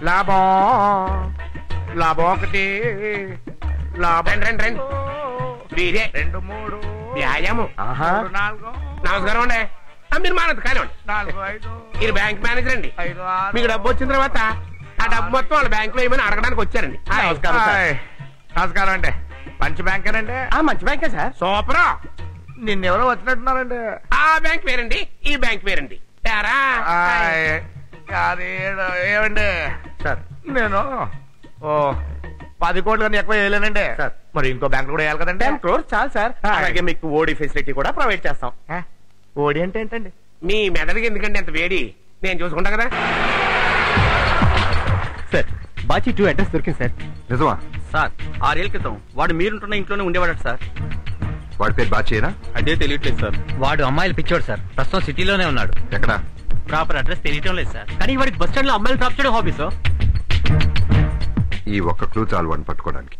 లాభం లాభం ఒకటి లాభం రెండు వీరే 2 3 వ్యాయామం 4 నమస్కారం అండి మీరు మానదు కానివ్వండి 4 5 మీరు బ్యాంక్ మేనేజర్ అండి 5 6 మీకు డబ్బు వచ్చిన తర్వాత ఆ డబ్బు మొత్తం వాళ్ళ బ్యాంక్ లో ఏమని అడగడానికి వచ్చారండి నమస్కారం అండి మంచి బ్యాంకేనండి మంచి బ్యాంకే సార్ సూపర్ నిన్నెవరో వచ్చినట్టున్నారండి ఆ బ్యాంక్ పేరండి ఈ బ్యాంక్ పేరండి ఏమండి సార్ నేను 10 కోట్లు కానీ ఎక్కువ వేయలేనండి సార్ మరి ఇంకో బ్యాంక్ కూడా వేయాలి కదండి 10 crores చాలు సార్ అలాగే మీకు ఓడి ఫెసిలిటీ కూడా ప్రొవైడ్ చేస్తాం ఓడి అంటే ఏంటండి మీ మెదడుకి ఎందుకండి అంత వేడి నేను చూసుకుంటా కదా సార్ బాచి 2 అడ్రస్ దొరికింది సార్ నిజమా సార్ 6 ఏళ్ల క్రితం వాడు మీరుంటున్న ఇంట్లోనే ఉండేవాడు సార్ వాడి పేరు బాచేనా అదే తెలియట్లేదు సార్ వాడు అమ్మాయిలు పిచ్చోడు సార్ ప్రస్తుతం సిటీలోనే ఉన్నాడు ఎక్కడ ప్రాపర్ అడ్రస్ తెలియటం లేదు సార్ కానీ వాడికి బస్ స్టాండ్ లో అమ్మాయిలు డ్రాప్ చేయడం హాబీ సార్ ఈ ఒక్క క్లూ చాలు వాడిని పట్టుకోవడానికి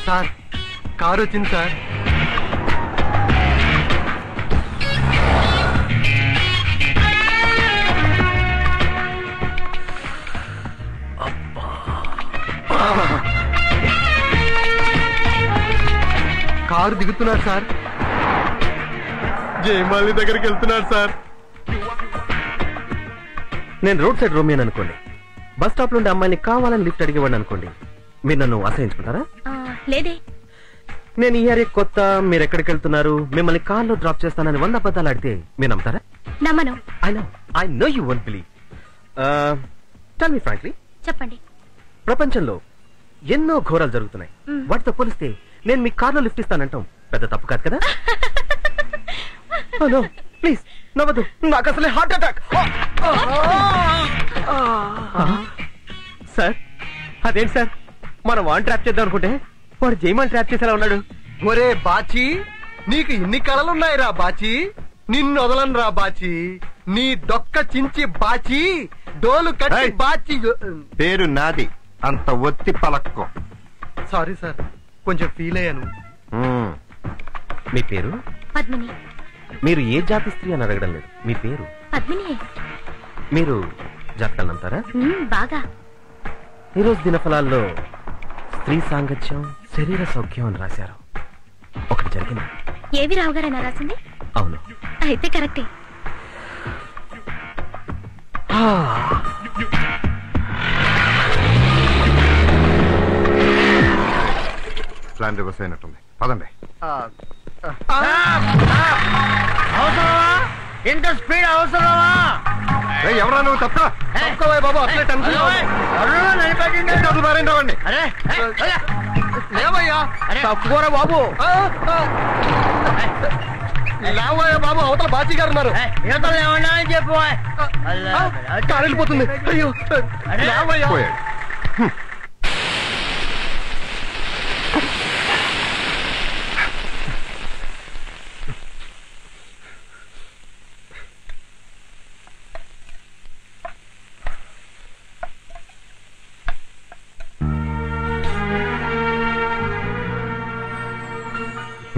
సార్ కారు వచ్చింది సార్ కారు దిగుతున్నారు సార్ జయమాలి దగ్గరికి వెళ్తున్నారు సార్ నేను రోడ్ సైడ్ రోమియన్ అనుకోండి బస్ స్టాప్ నుండి అమ్మాయిని కావాలని లిఫ్ట్ అడిగేవాడిని అనుకోండి మీరు నన్ను అసహించుకుంటారా లేదే నేను ఈ ఏరియా కొత్త మీరు ఎక్కడికి వెళ్తున్నారు మిమ్మల్ని కార్లో డ్రాప్ చేస్తానని 100 అబద్ధాలు ఆడితే మీరు నమ్ముతారా నమ్మను I know you won't believe tell me frankly చెప్పండి ప్రపంచంలో ఎన్నో ఘోరాలు జరుగుతున్నాయి వాటితో పోలిస్తే నేను మీ కార్లో లిఫ్ట్ ఇస్తానంటాం పెద్ద తప్పు కాదు కదా ప్లీజ్ నవ్వదు నాకు అసలే హార్ట్ అటాక్ సార్ అదేంటి సార్ మనం వాన్ ట్రాప్ చేద్దాం అనుకుంటే వాడు జైమాన్ ట్రాప్ చేసేలా ఉన్నాడు ఒరే బాచి నీకు ఇన్ని కళలున్నాయిరా బాచి నిన్ను వదలను రా బాచి నీ డొక్క చించి బాచి డోలు కట్టి బాచి పేరు నాది అంత ఒత్తి పలక్కో సారీ సార్ కొంచెం ఫీల్ అయ్యాను మీ పేరు పద్మిని మీరు ఏ జాతి స్త్రీ అని అడగడం లేదు మీ పేరు పద్మిని మీరు జాతకాలు నమ్ముతారా బాగా ఈరోజు దినఫలాల్లో స్త్రీ సాంగత్యం శరీర సౌఖ్యం అని రాశారు ఒకటి జరిగింది ఏవి రావు గారైనా రాసింది అవును అయితే కరెక్టే ప్లాన్ రివర్స్ అయినట్టుంది పదండి ఇంత స్పీడ్ అవసరమా ఎవరా నువ్వు తప్ప బాబు అట్లే టెన్షన్ రావండి లేవయ్యా తప్పుకోరా బాబు లేవయ్యా బాబు అవతల బాచి గారు ఉన్నారు ఏమన్నా అని చెప్పు కారు వెళ్ళిపోతుంది అయ్యో లేవయ్యా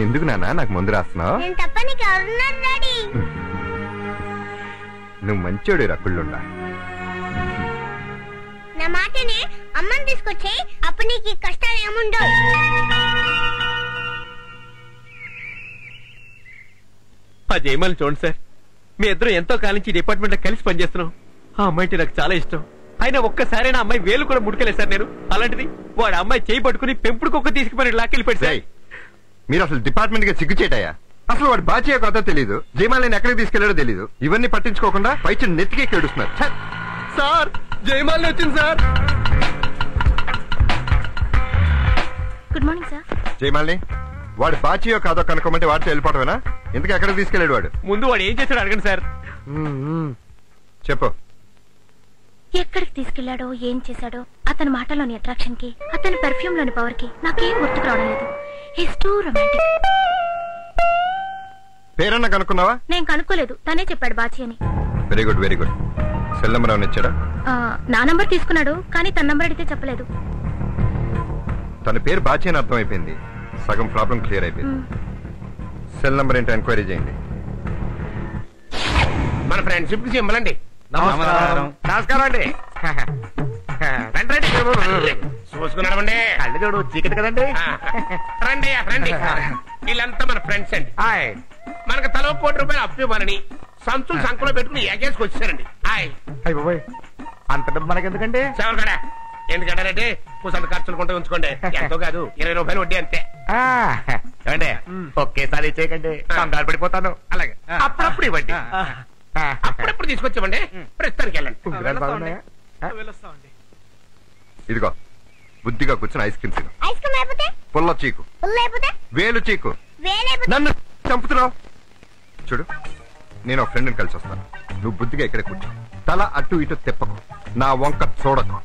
ఎందుకు నాన్న నాకు ముందు రాస్తున్నావు నువ్వు మంచోడు రకుళ్ళుండా నా మాటనే అమ్మని తీసుకొచ్చి అప్పుడు నీకు కష్టాలు ఏముండవు ఆ జయమాలి చూడండి సార్ మీ ఇద్దరు ఎంతో కాలం నుంచి డిపార్ట్మెంట్ లో కలిసి పనిచేస్తున్నాం ఆ అమ్మాయి నాకు చాలా ఇష్టం అయినా ఒక్కసారైనా అమ్మాయి వేలు కూడా ముట్టుకెళ్ళలేదు సార్ నేను అలాంటిది వాడు అమ్మాయి చేయి పట్టుకుని పెంపుడు కుక్క తీసుకుపోయి లాక్కెళ్ళిపోయాడు సార్ మీరు అసలు డిపార్ట్మెంట్ గా సిగ్గుచేటాయా అసలు వాడు బాచియా కథ తెలీదు జయమాలిని ఎక్కడికి తీసుకెళ్లాడో తెలీదు ఇవన్నీ పట్టించుకోకుండా పైచి నెత్తికే కేడుస్తున్నారు సార్ జయమాలిని వచ్చింది sir good morning sir Jayamalini వాడు బాచియో కాదో కనుక్కోమంటే వాడితో వెళ్ళిపోవటమేనా ఎందుకు ఎక్కడికి తీసుకెళ్లాడు వాడు ముందు వాడు ఏం చేశాడు అడగండి సార్ చెప్పు ఎక్కడికి తీసుకెళ్లాడో ఏం చేశాడో అతని మాటలోని అట్రాక్షన్ కి అతని పెర్ఫ్యూమ్ లోని పవర్ కి నాకేం గుర్తుకు రావడం లేదు హిస్ టూ రొమాంటిక్ పేరన్నా కనుక్కున్నావా నేను కనుక్కోలేదు తనే చెప్పాడు బాచి అని వెరీ గుడ్ సెల్ నెంబర్ ఏమైనా ఇచ్చాడా? నా నంబర్ తీసుకున్నాడు, కానీ తన నంబర్ అడిగితే చెప్పలేదు. తన పేరు బాచి అని అర్థం అయిపోయింది. సగం ప్రాబ్లం క్లియర్ అయిపోయింది. సెల్ నెంబర్ ఏంటో ఎంక్వైరీ చేయండి. మన ఫ్రెండ్షిప్ సింబల్ అండి. నమస్కారం. నమస్కారం అండి. రండి రండి, చూసుకున్నామండి. కళ్ళు చూడు, చీకటి కదండి. రండి రండి. వీళ్ళంతా మన ఫ్రెండ్స్ అండి. మనకు తలో ₹1 అప్పు ఇవ్వాలని సంచులు సంఖ్యలో పెట్టుకుని ఏకేసుకు వచ్చారండి. అయిపోయి అంత డబ్బు మనకెందుకండి? సేవలు కదా ఎందుకంటే కూసంత ఖర్చులు కొంటే ఉంచుకోండి. ఎంతో కాదు, ₹20 వడ్డీ అంతే. ఏమండి ఒకేసారి ఇచ్చేయకండి, కంగారు పడిపోతాను. అలాగే అప్పుడప్పుడు ఇవ్వండి. అప్పుడప్పుడు తీసుకొచ్చామండి. ప్రస్తుతానికి వెళ్ళండి. ఉంగరాలు బాగున్నాయా? ఇదిగో బుద్ధిగా కూర్చొని ఐస్ క్రీమ్ తిను. ఐస్ క్రీమ్ అయిపోతే పుల్ల చీకు, లేకపోతే వేలు చీకు. నన్ను చంపుతున్నావు. చూడు, నేను ఒక ఫ్రెండ్ని కలిసి వస్తాను. నువ్వు బుద్ధిగా ఇక్కడే కూర్చో. తల అటు ఇటు తిప్పకు, నా వంక చూడకు.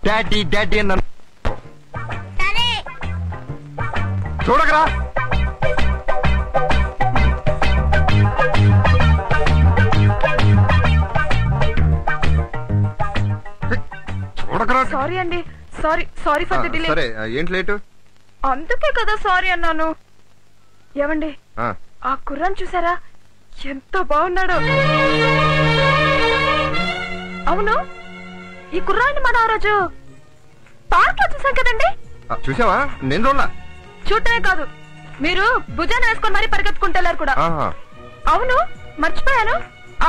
డాడీ డాడీ అని నన్ను సరే చూడకరా. చూడకరా. సారీ అండి, సారీ ఫర్ ది డిలే. సరే, ఏంటి లేటు? అందుకే కదా సారీ అన్నాను. ఏమండి, ఆ, ఆ కుర్రాన్ని చూసారా? ఎంత బాగున్నాడు. అవును, ఈ కుర్రాన్ని మనం ఆ రోజు పార్క్ లో చూసాం కదండి. చూసావా? నేను చూడలా. చూడటమే కాదు, మీరు భుజాన్ని వేసుకొని మరీ పరిగెత్తుకుంటూ కూడా. ఆహా. అవును, మర్చిపోయాను.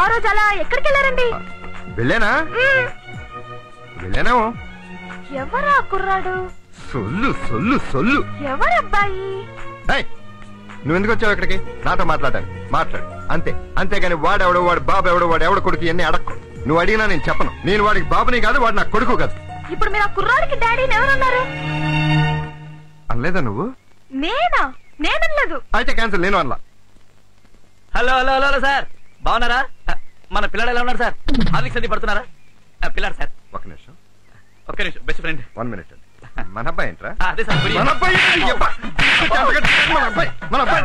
ఆ రోజు అలా ఎక్కడికి వెళ్ళారండి? వెళ్ళానా? వెళ్ళానేమో. ఎవరా కుర్రాడు? సొల్లు సొల్లు సొల్లు. ఎవరబ్బాయి? నువ్వు ఎందుకు వచ్చావు ఇక్కడికి? నాతో మాట్లాడాలి, మాట్లాడు అంతే. అంతేగాని వాడెవడో, వాడు బాబు ఎవడో, వాడు ఎవడ కొడుకు ఇవన్నీ అడక్కు. నువ్వు అడిగినా నేను చెప్పను. నేను వాడికి బాబుని కాదు, వాడు నా కొడుకు కాదు. ఇప్పుడు మీరు ఆ కుర్రాడికి డాడీని ఎవరన్నారు? అనలేదా నువ్వు? నేనా? నేనలేదు. అయితే క్యాన్సిల్. నేను అనలా. హలో హలో హలో సార్, బాగున్నారా? మన పిల్లలు ఎలా ఉన్నారు సార్? హార్లిక్స్ అన్ని పడుతున్నారా? పిల్లాడు సార్. ఒక నిమిషం, ఒక్క నిమిషం. Best friend 1 minute. మన అబ్బాయి ఏంట్రా? అదే సార్. మన అబ్బాయి. మన అబ్బాయి, మన అబ్బాయి.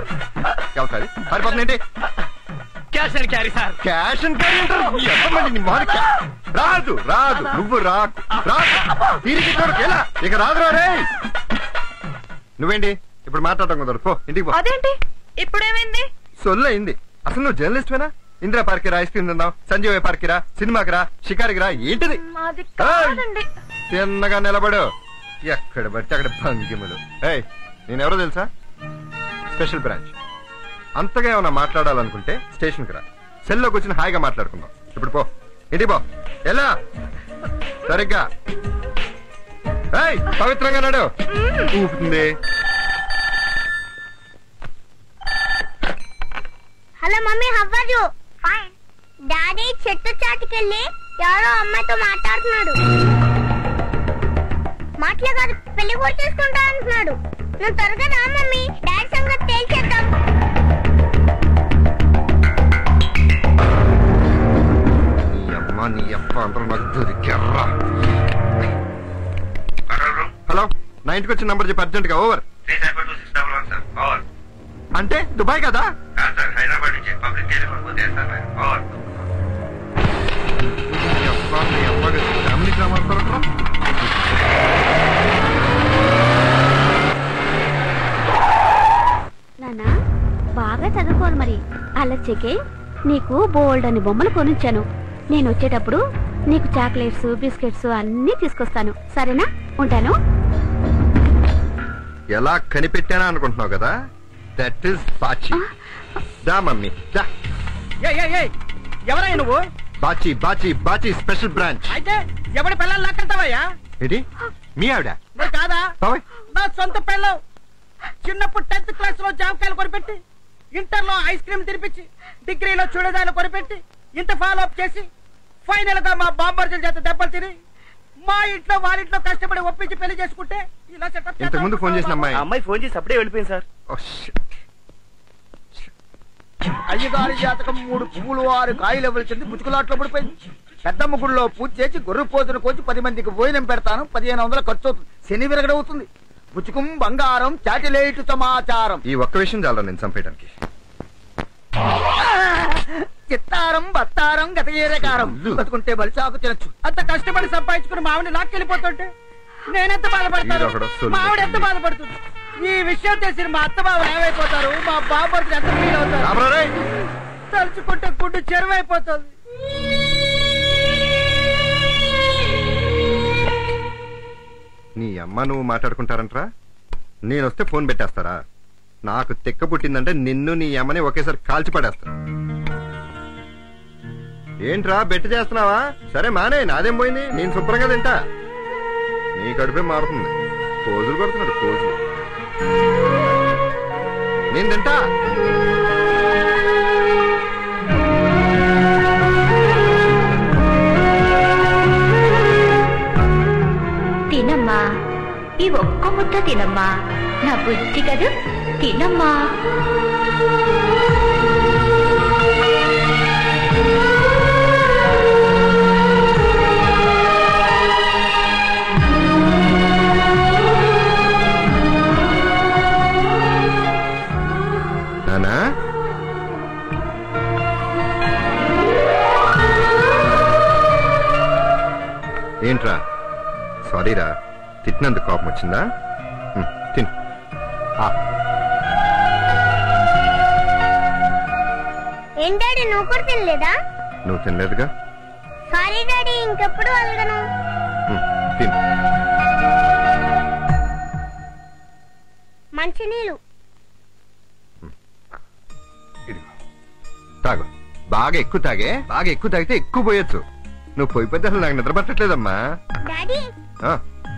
ఎవరు సరిపోతుంది ఏంటి? Cash and carry sir. Cash and carry అంటారు. ఎంతమంది నీ మారి రాదు రాదు. నువ్వు రాకు రాదు. తిరిగి చూడకు. ఎలా ఇక రాదు రే. నువ్వేంటి ఇప్పుడు మాట్లాడటం కుదరదు. పో ఇంటికి పో. అదేంటి ఇప్పుడేమైంది? సొల్లు అయింది. అసలు నువ్వు జర్నలిస్ట్వేనా? ఇందిరా పార్కి రా, ఐస్ క్రీమ్ తిందాం, సంజీవయ్య పార్కి రా, సినిమాకి రా, షికారికి రా. ఏంటిది? మాది కాదండి. తిన్నగా నిలబడు. ఎక్కడ బట్టి అక్కడ భంగిములు. ఏయ్, నేనెవరో తెలుసా? Special branch. అంతగా ఏమన్నా మాట్లాడాలనుకుంటే స్టేషన్కి రా. సెల్లో కూర్చొని హాయిగా మాట్లాడుకుందాం. ఇప్పుడు పో ఇంటికి పో. ఎలా సరిగ్గా. ఏయ్, పవిత్రంగా నాడు. ఊపుతుంది. Hello mummy, how are you? Fine. Daddy చెట్టు చాటుకెళ్ళి ఎవరో అమ్మాయితో మాట్లాడుతున్నాడు. మాటలే కాదు, పెళ్లి కూడా చేసుకుంటా అంటున్నాడు. నువ్వు త్వరగా రా మమ్మీ, డాడీ సంగతి తేల్చేద్దాం. నీ అప్ప అందరూ నాకు దొరికారా. హలో, నా ఇంటికి వచ్చిన నంబర్ చెప్పి అర్జెంట్ గా. ఓవర్. అంటే దుబాయ్ కదా? హైదరాబాద్ నుంచి పబ్లిక్ టెలిఫోన్ ఫ్యామిలీ గ్రామాలు. నానా బాగా చదువుకోను మరి. అలా చెకే నీకు బోల్డ్ అని బొమ్మలు కొనిచ్చాను. నేను వచ్చేటప్పుడు నీకు చాక్లెట్స్, బిస్కెట్స్ అన్ని తీసుకొస్తాను. సరేనా? ఉంటాను. ఎలా కనిపెట్టానా అనుకుంటున్నావు కదా? That is Bachi. దా మమ్మీ దా. ఎవరయ్యా నువ్వు? Bachi Bachi Bachi special branch. అయితే ఎవడి పిల్లలు లాక్కెళ్తావయ్యా? ఏంటి మీ ఆవిడ? మరి కాదా? బాబాయ్, నా సొంత పిల్లలు. చిన్నప్పుడు 10th క్లాస్ లో జామకాయలు కొనిపెట్టి, ఇంటర్ లో ఐస్ క్రీమ్ తినిపించి, డిగ్రీలో చూడదాలు కొనిపెట్టి, ఇంత ఫాలో అప్ చేసి, ఫైనల్ గా మా బాంబర్జల చేత దెబ్బలు తిని, మా ఇంట్లో వారింట్లో కష్టపడి ఒప్పించి పెళ్లి చేసుకుంటే ఇలా సెటప్. ఇంతకు ముందు ఫోన్ చేసిన అమ్మాయి. అమ్మాయి ఫోన్ చేసి అప్పుడే వెళ్ళిపోయింది సార్. అయ్యగారి జాతకం 3 పువ్వులు 6 కాయలు ఇవ్వాల్సింది ముచ్చుకులాట్లో పడిపోయింది. పెద్దమ్మ గుడిలో పూజ చేసి గొర్రె పోతును కోచి 10 మందికి భోజనం పెడతాను, 1500 ఖర్చు అవుతుంది. శని విరగడవుతుంది. ముచ్చుకుం బంగారం చాటిలేటు సమాచారం. ఈ ఒక్క విషయం చాలా నేను చంపేయడానికి. చిత్తారం బత్తారం గతయేరకారం బతుకుంటే బలిచాకు తినచ్చు. అంత కష్టపడి సంపాదించుకుని మావిని లాక్కెళ్ళిపోతుంటే నేనెంత బాధపడతాను, మావిడ ఎంత బాధపడుతుంది. ఈ విషయం తెలిసిన మా అత్త బాబు ఏమైపోతారు, మా బాబు ఎంత ఫీల్ అవుతారు. తలుచుకుంటే గుడ్డు చెరువైపోతుంది. నీ అమ్మ నువ్వు మాట్లాడుకుంటారంటరా? నేనొస్తే ఫోన్ పెట్టేస్తారా? నాకు తెక్క పుట్టిందంటే నిన్ను నీ అమ్మని ఒకేసారి కాల్చి పడేస్తా. ఏంట్రా బెట్టు చేస్తున్నావా? సరే మానే, నాదేం పోయింది, నేను శుభ్రంగా తింటా. నీ కడుపే మారుతుంది. పోజులు కొడుతున్నాడు, పోజులు. నేను తింటా. తినమ్మా, ఈ ఒక్క ముద్ద తినమ్మా, నా బుద్ధి కదూ, తినమ్మా. నానా ఏంట్రా? సారీరా, తిట్టినందుకు కోపం వచ్చిందా? తిను. ఏం డాడీ నువ్వు కూడా తినలేదా? నువ్వు తినలేదుగా. సారీ డాడీ, ఇంకెప్పుడు అలగను. తిను. మంచినీళ్ళు తాగు. బాగా ఎక్కువ తాగే, బాగా ఎక్కువ తాగితే ఎక్కువ పోయొచ్చు. నువ్వు పోయిపోతే అసలు నాకు నిద్ర పట్టట్లేదమ్మా. డాడీ,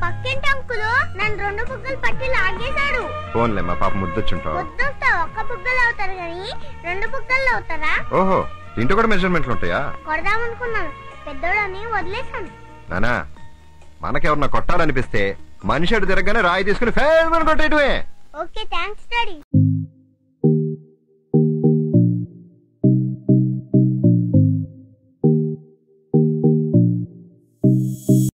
పక్కింటి అంకులు నన్ను 2 బుగ్గలు పట్టి లాగేశాడు. ఫోన్లేమ్మా, పాప ముద్దొచ్చుంటావు. వద్దుంటా, 1 బుగ్గలు అవుతారు కానీ 2 బుగ్గలు అవుతారా? ఓహో, దీంట్లో కూడా మెజర్మెంట్లు ఉంటాయా? కొడదామనుకున్నాను, పెద్దోడని వదిలేశాను. నానా, మనకెవరన్నా కొట్టాలనిపిస్తే మనిషి అడు తిరగగానే రాయి తీసుకుని ఫేర్ కొట్టేయటమే. Okay, thanks daddy.